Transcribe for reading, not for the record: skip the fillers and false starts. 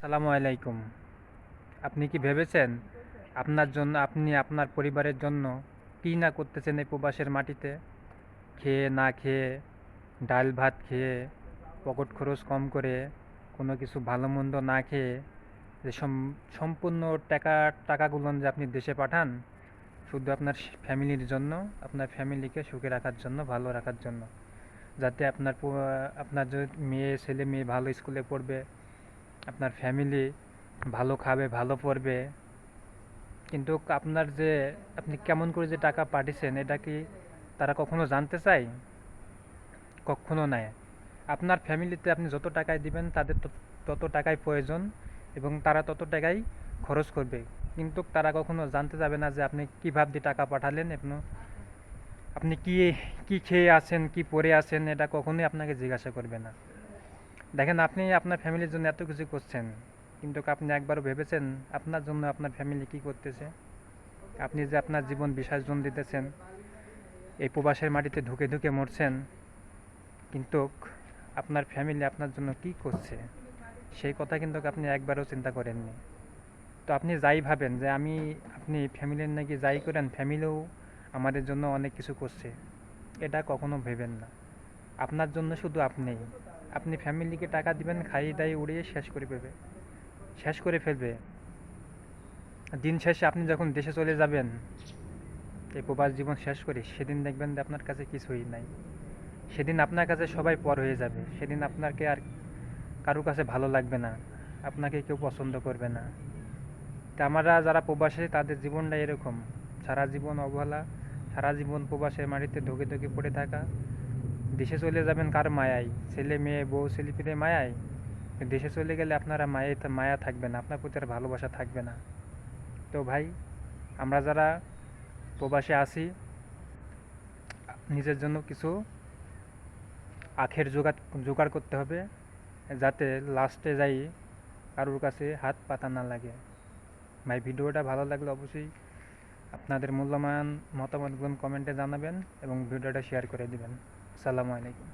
আসসালামু আলাইকুম। আপনি কি ভেবেছেন আপনার জন্য, আপনি আপনার পরিবারের জন্য কী না করতেছেন এই প্রবাসের মাটিতে? খেয়ে না খেয়ে, ডাল ভাত খেয়ে, পকেট খরচ কম করে, কোনো কিছু ভালো মন্দ না খেয়ে, যে সম্পূর্ণ টাকাগুলো যে আপনি দেশে পাঠান শুধু আপনার ফ্যামিলির জন্য, আপনার ফ্যামিলিকে সুখে রাখার জন্য, ভালো রাখার জন্য, যাতে আপনার যে ছেলে মেয়ে ভালো স্কুলে পড়বে, আপনার ফ্যামিলি ভালো খাবে, ভালো পড়বে। কিন্তু আপনার যে আপনি কেমন করে যে টাকা পাঠিয়েছেন, এটা কি তারা কখনো জানতে চায়? কখনো নয়। আপনার ফ্যামিলিতে আপনি যত টাকাই দিবেন তাদের তত টাকাই প্রয়োজন, এবং তারা তত টাকাই খরচ করবে। কিন্তু তারা কখনো জানতে যাবে না যে আপনি কী ভাব দিয়ে টাকা পাঠালেন, আপনি কি কি খেয়ে আছেন, কি পরে আছেন, এটা কখনোই আপনাকে জিজ্ঞাসা করবে না। দেখেন, আপনি আপনার ফ্যামিলির জন্য এত কিছু করছেন, কিন্তু আপনি একবারও ভেবেছেন আপনার জন্য আপনার ফ্যামিলি কি করতেছে? আপনি যে আপনার জীবন বিসর্জন দিতেছেন, এই প্রবাসের মাটিতে ঢুকে ঢুকে মরছেন, কিন্তু আপনার ফ্যামিলি আপনার জন্য কি করছে সেই কথা কিন্তু আপনি একবারও চিন্তা করেননি। তো আপনি যাই ভাবেন যে আপনি ফ্যামিলির নাকি যাই করেন, ফ্যামিলিও আমাদের জন্য অনেক কিছু করছে, এটা কখনো ভেবেন না। আপনার জন্য শুধু আপনি ফ্যামিলিকে টাকা দিবেন, খাইয়ে দাইয়ে উড়িয়ে শেষ করে ফেলবে। দিন শেষে আপনি যখন দেশে চলে যাবেন, এই প্রবাস জীবন শেষ করে, সেদিন দেখবেন যে আপনার কাছে কিছুই নাই। সেদিন আপনার কাছে সবাই পর হয়ে যাবে। সেদিন আপনাকে আর কারো কাছে ভালো লাগবে না, আপনাকে কেউ পছন্দ করবে না। তা আমরা যারা প্রবাসী, তাদের জীবনটা এরকম। সারা জীবন অবহেলা, সারা জীবন প্রবাসের মাটিতে ধুকে ধুকে পড়ে থাকা। দেশে চলে যাবেন কার মায়ায়? ছেলে মেয়ে বউ ছেলেপিলে মায়ায়। দেশে চলে গেলে আপনারা মায়া থাকবে না, আপনার প্রতি আর ভালোবাসা থাকবে না। তো ভাই, আমরা যারা প্রবাসে আছি, নিজের জন্য কিছু আখের জোগাড় করতে হবে, যাতে লাস্টে যাই কারোর কাছে হাত পাতা না লাগে। ভাই, ভিডিওটা ভালো লাগলে অবশ্যই আপনাদের মূল্যবান মতামতগুলো কমেন্টে জানাবেন এবং ভিডিওটা শেয়ার করে দিবেন। আসসালামু আলাইকুম।